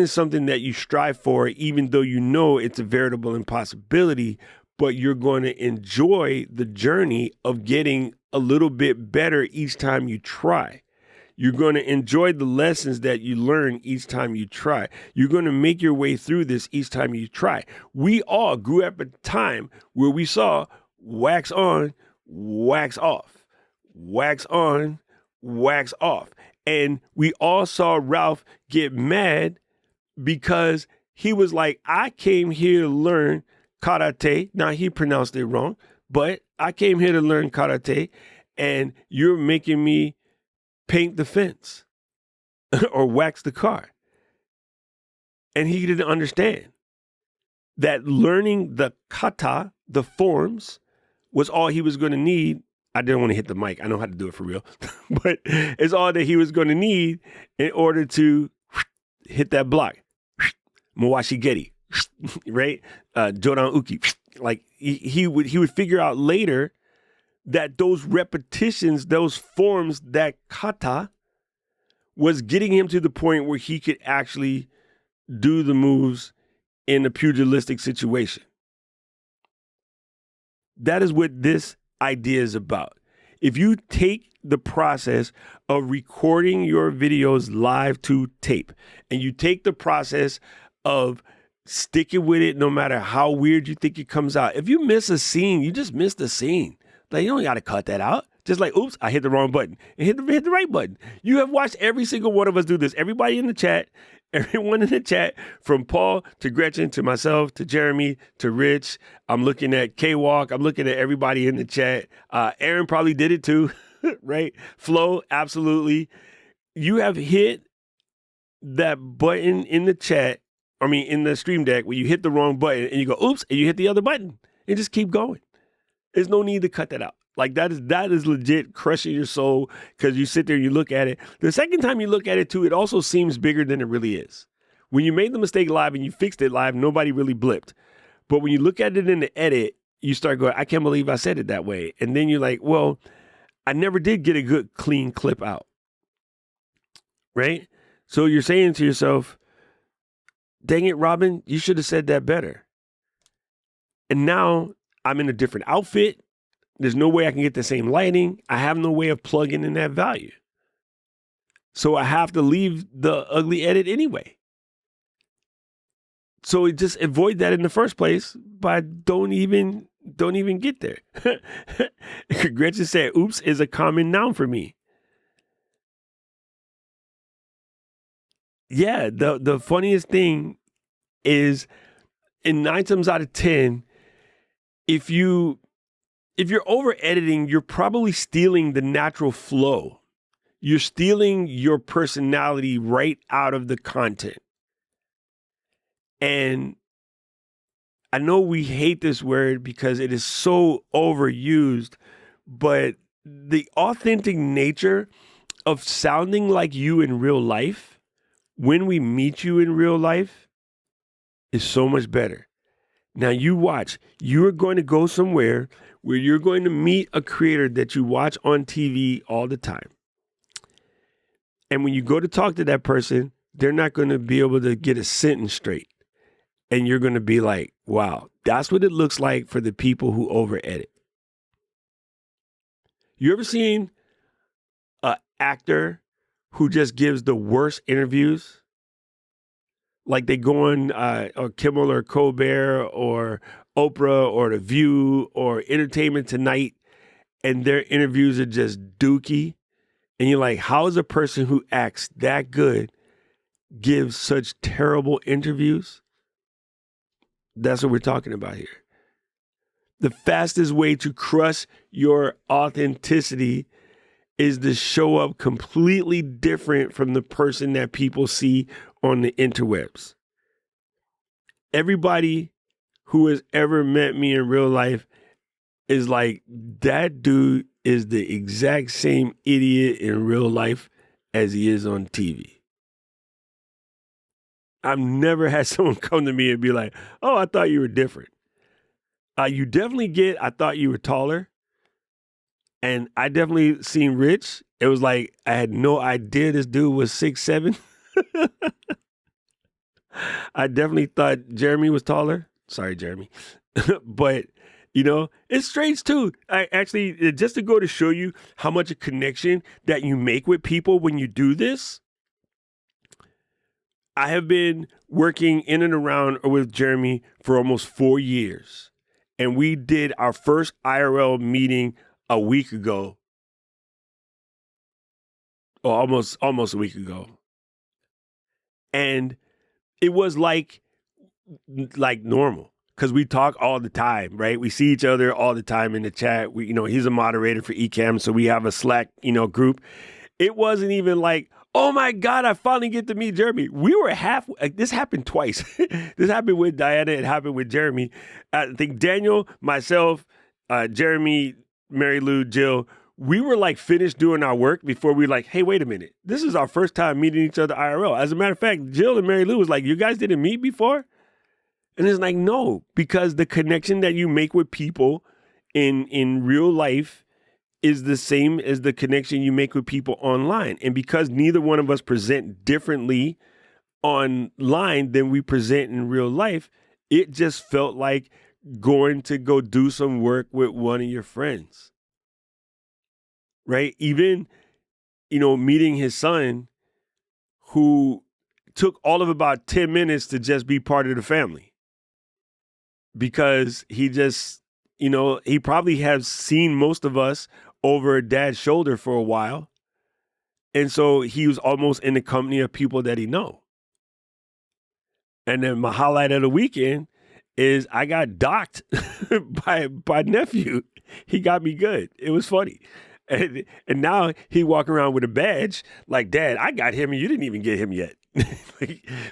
something that you strive for, even though you know it's a veritable impossibility, but you're going to enjoy the journey of getting a little bit better each time you try. You're going to enjoy the lessons that you learn each time you try. You're going to make your way through this each time you try. We all grew up at a time where we saw wax on, wax off, wax on, wax off. And we all saw Ralph get mad because he was like, I came here to learn karate. Now, he pronounced it wrong, but I came here to learn karate, and you're making me paint the fence or wax the car. And he didn't understand that learning the kata, the forms, was all he was going to need. I didn't want to hit the mic. I know how to do it for real, but it's all that he was going to need in order to hit that block. Mawashi Geri, right? Jodan Uki. Like he would figure out later that those repetitions, those forms, that kata was getting him to the point where he could actually do the moves in a pugilistic situation. That is what this idea is about. If you take the process of recording your videos live to tape, and you take the process of sticking with it no matter how weird you think it comes out. If you miss a scene, you just missed the scene. Like, you don't got to cut that out. Just like, oops, I hit the wrong button. And hit the right button. You have watched every single one of us do this. Everybody in the chat, everyone in the chat, from Paul to Gretchen to myself to Jeremy to Rich. I'm looking at K-Walk. I'm looking at everybody in the chat. Aaron probably did it too, right? Flo, absolutely. You have hit that button in the chat, in the stream deck, where you hit the wrong button and you go, oops, and you hit the other button and just keep going. There's no need to cut that out. Like that is legit crushing your soul, because you sit there and you look at it. The second time you look at it too, it also seems bigger than it really is. When you made the mistake live and you fixed it live, nobody really blipped. But when you look at it in the edit, you start going, I can't believe I said it that way. And then you're like, well, I never did get a good clean clip out. Right? So you're saying to yourself, dang it, Robin, you should have said that better. And now I'm in a different outfit. There's no way I can get the same lighting. I have no way of plugging in that value. So I have to leave the ugly edit anyway. So just avoid that in the first place by don't even get there. Gretchen said, oops is a common noun for me. Yeah, the funniest thing is, in 9 times out of 10, if you're over editing, you're probably stealing the natural flow. You're stealing your personality right out of the content. And I know we hate this word because it is so overused, but the authentic nature of sounding like you in real life, when we meet you in real life, is so much better. Now you watch, you're going to go somewhere where you're going to meet a creator that you watch on TV all the time. And when you go to talk to that person, they're not going to be able to get a sentence straight. And you're going to be like, wow, that's what it looks like for the people who over edit. You ever seen actor who just gives the worst interviews. Like they go on or Kimmel or Colbert or Oprah or The View or Entertainment Tonight, and their interviews are just dookie. And you're like, how is a person who acts that good gives such terrible interviews? That's what we're talking about here. The fastest way to crush your authenticity is to show up completely different from the person that people see on the interwebs. Everybody who has ever met me in real life is like, that dude is the exact same idiot in real life as he is on TV. I've never had someone come to me and be like, oh, I thought you were different. You definitely get, I thought you were taller. And I definitely seen Rich. It was like, I had no idea this dude was 6'7". I definitely thought Jeremy was taller. Sorry, Jeremy. But, you know, it's strange too. I actually, just to go to show you how much a connection that you make with people when you do this, I have been working in and around with Jeremy for almost 4 years. And we did our first IRL meeting a week ago. Or almost a week ago. And it was like normal, because we talk all the time, right? We see each other all the time in the chat. We, he's a moderator for Ecamm, so we have a Slack, group. It wasn't even like, oh my God, I finally get to meet Jeremy. We were this happened twice. This happened with Diana. It happened with Jeremy. I think Daniel, myself, Jeremy, Mary Lou, Jill, we were like finished doing our work before we like, hey, wait a minute. This is our first time meeting each other IRL. As a matter of fact, Jill and Mary Lou was like, you guys didn't meet before? And it's like, no, because the connection that you make with people in real life is the same as the connection you make with people online. And because neither one of us present differently online than we present in real life, it just felt like going to go do some work with one of your friends. Right? Even, meeting his son, who took all of about 10 minutes to just be part of the family. Because he just, he probably has seen most of us over Dad's shoulder for a while. And so he was almost in the company of people that he know. And then my highlight of the weekend is I got docked by nephew. He got me good. It was funny. And now he walk around with a badge like, Dad, I got him and you didn't even get him yet.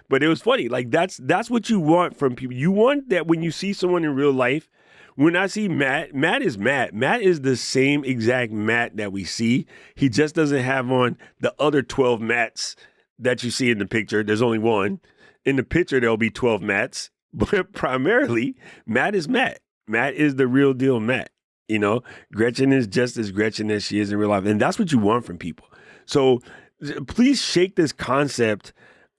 But it was funny. Like that's what you want from people. You want that when you see someone in real life. When I see Matt is Matt. Matt is the same exact Matt that we see. He just doesn't have on the other 12 Matts that you see in the picture. There's only one. In the picture, there'll be 12 Matts. But primarily, Matt is Matt. Matt is the real deal Matt. Gretchen is just as Gretchen as she is in real life. And that's what you want from people. So please shake this concept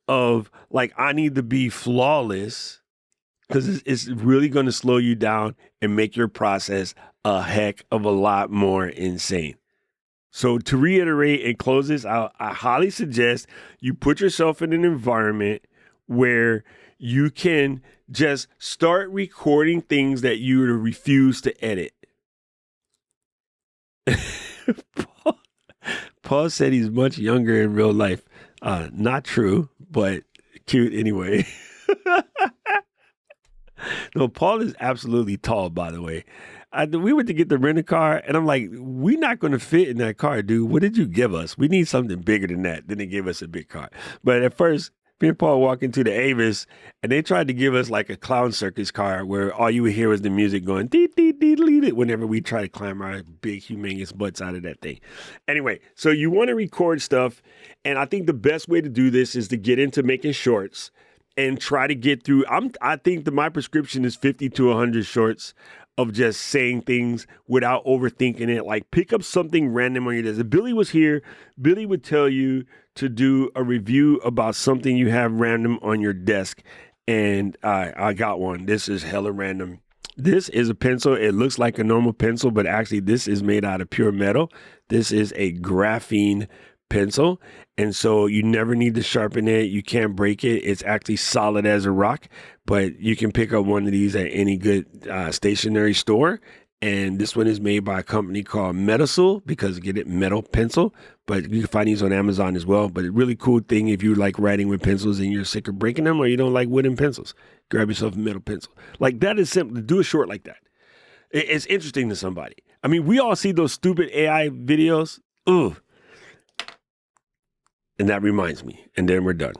of like, I need to be flawless, because it's really going to slow you down and make your process a heck of a lot more insane. So to reiterate and close this out, I highly suggest you put yourself in an environment where you can just start recording things that you refuse to edit. Paul said he's much younger in real life. Not true, but cute anyway. No, Paul is absolutely tall, by the way. We went to get the rental car, and I'm like, we're not going to fit in that car, dude. What did you give us? We need something bigger than that. Then they gave us a big car. But at first, me and Paul walked into the Avis, and they tried to give us like a clown circus car where all you would hear was the music going dee dee dee dee dee whenever we try to climb our big humongous butts out of that thing. Anyway, so you want to record stuff, and I think the best way to do this is to get into making shorts and try to get through. I think that my prescription is 50 to 100 shorts of just saying things without overthinking it. Like pick up something random on your desk. If Billy was here, Billy would tell you to do a review about something you have random on your desk. And I got one. This is hella random. This is a pencil. It looks like a normal pencil, but actually this is made out of pure metal. This is a graphene pencil. And so you never need to sharpen it. You can't break it. It's actually solid as a rock, but you can pick up one of these at any good stationery store. And this one is made by a company called Metasul, because get it, metal pencil. But you can find these on Amazon as well. But a really cool thing if you like writing with pencils and you're sick of breaking them, or you don't like wooden pencils, grab yourself a metal pencil. Like, that is simple. Do a short like that. It's interesting to somebody. I mean, we all see those stupid AI videos. Ugh. And that reminds me, and then we're done.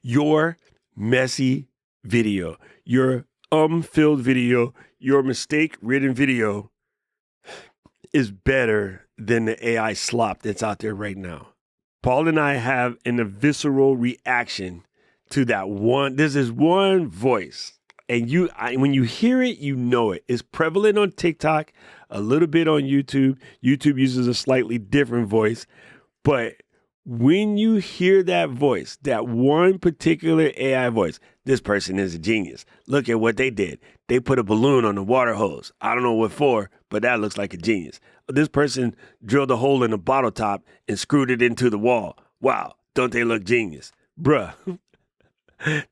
Your messy video, your filled video, your mistake-ridden video is better than the AI slop that's out there right now. Paul and I have a visceral reaction to that one. There's this one voice, and when you hear it, you know it. It's prevalent on TikTok, a little bit on YouTube. YouTube uses a slightly different voice, but when you hear that voice, that one particular AI voice, this person is a genius. Look at what they did. They put a balloon on the water hose. I don't know what for, but that looks like a genius. This person drilled a hole in the bottle top and screwed it into the wall. Wow, don't they look genius? Bruh,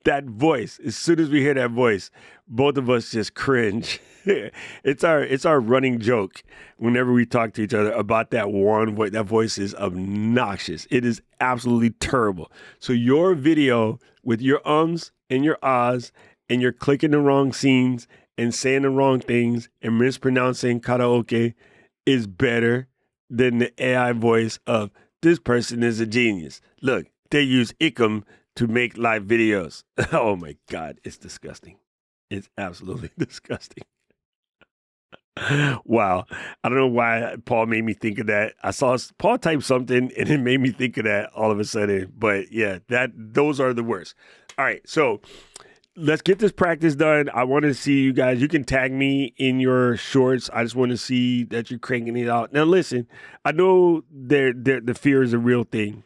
that voice, as soon as we hear that voice, both of us just cringe. It's our running joke whenever we talk to each other about that one voice. That voice is obnoxious. It is absolutely terrible. So your video with your ums and your ahs, and you're clicking the wrong scenes and saying the wrong things and mispronouncing karaoke is better than the AI voice of this person is a genius. Look, they use Ecamm to make live videos. Oh my God, it's disgusting. It's absolutely disgusting. Wow. I don't know why Paul made me think of that. I saw Paul type something and it made me think of that all of a sudden. But yeah, those are the worst. All right. So let's get this practice done. I want to see you guys. You can tag me in your shorts. I just want to see that you're cranking it out. Now, listen, I know the fear is a real thing.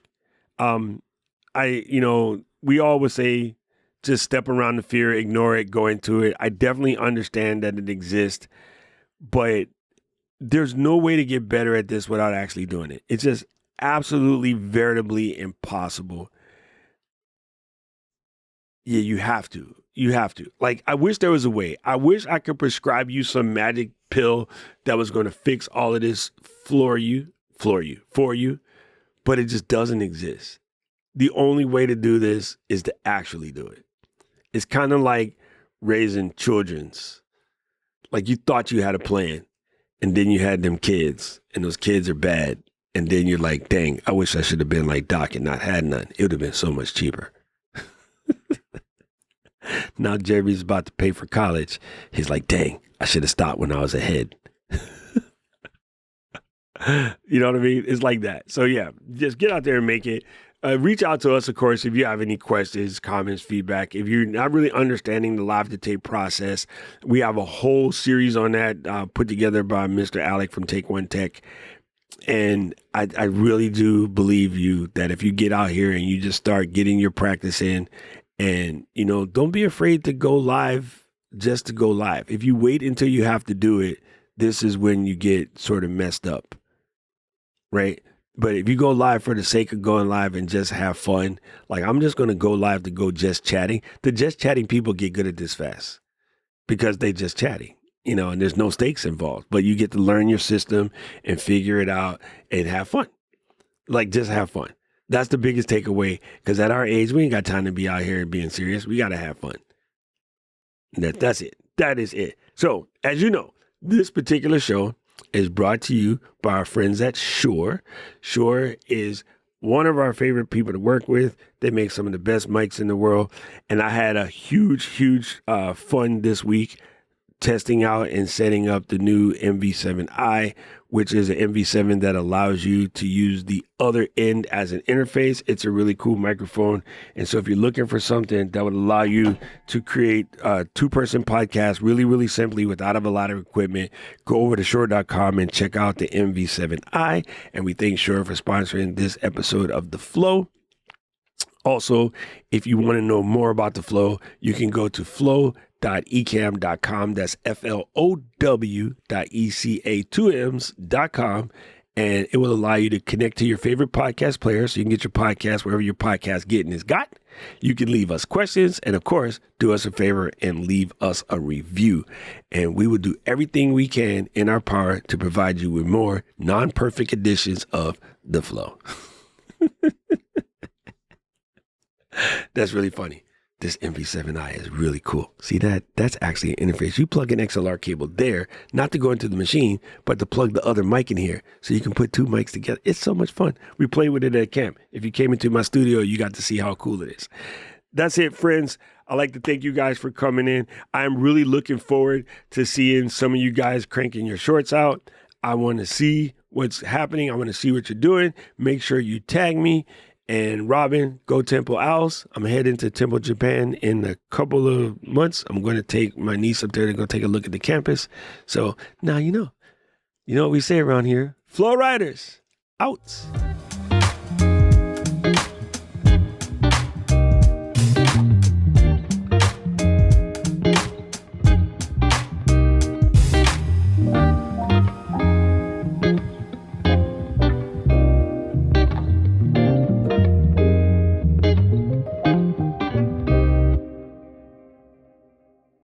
We always say just step around the fear, ignore it, go into it. I definitely understand that it exists, but there's no way to get better at this without actually doing it. It's just absolutely, veritably impossible. Yeah, you have to. You have to. Like, I wish there was a way. I wish I could prescribe you some magic pill that was going to fix all of this for you, but it just doesn't exist. The only way to do this is to actually do it. It's kind of like raising children's. Like, you thought you had a plan, and then you had them kids, and those kids are bad. And then you're like, dang, I wish I should have been like Doc and not had none. It would have been so much cheaper. Now Jerry's about to pay for college. He's like, dang, I should have stopped when I was ahead. You know what I mean? It's like that. So yeah, just get out there and make it. Reach out to us, of course, if you have any questions, comments, feedback. If you're not really understanding the live to tape process, we have a whole series on that put together by Mr. Alec from Take One Tech. And I really do believe you that if you get out here and you just start getting your practice in, and, you know, don't be afraid to go live just to go live. If you wait until you have to do it, this is when you get sort of messed up, right? But if you go live for the sake of going live and just have fun, like I'm just going to go live to go just chatting. The just chatting people get good at this fast because they just chatting, you know, and there's no stakes involved. But you get to learn your system and figure it out and have fun. Like, just have fun. That's the biggest takeaway, because at our age, we ain't got time to be out here being serious. We got to have fun. That's it. That is it. So, as you know, this particular show is brought to you by our friends at Shure. Shure is one of our favorite people to work with. They make some of the best mics in the world. And I had a huge fun this week testing out and setting up the new MV7i, which is an MV7 that allows you to use the other end as an interface. It's a really cool microphone. And so if you're looking for something that would allow you to create a two-person podcast really simply without a lot of equipment, go over to Shure.com and check out the MV7i. And we thank Shure for sponsoring this episode of The Flow. Also, if you want to know more about The Flow, you can go to flow.ecamm.com. That's FLOW.ECA2Ms.com. and it will allow you to connect to your favorite podcast player so you can get your podcast wherever your podcast getting is got. You can leave us questions and, of course, do us a favor and leave us a review. And we will do everything we can in our power to provide you with more non-perfect editions of The Flow. That's really funny. This MP7i is really cool. See that? That's actually an interface. You plug an XLR cable there, not to go into the machine, but to plug the other mic in here so you can put two mics together. It's so much fun. We play with it at camp. If you came into my studio, you got to see how cool it is. That's it, friends. I'd like to thank you guys for coming in. I'm really looking forward to seeing some of you guys cranking your shorts out. I want to see what's happening. I want to see what you're doing. Make sure you tag me. And Robin, go Temple Owls. I'm heading to Temple, Japan in a couple of months. I'm going to take my niece up there to go take a look at the campus. So now you know what we say around here. Flow Riders, out.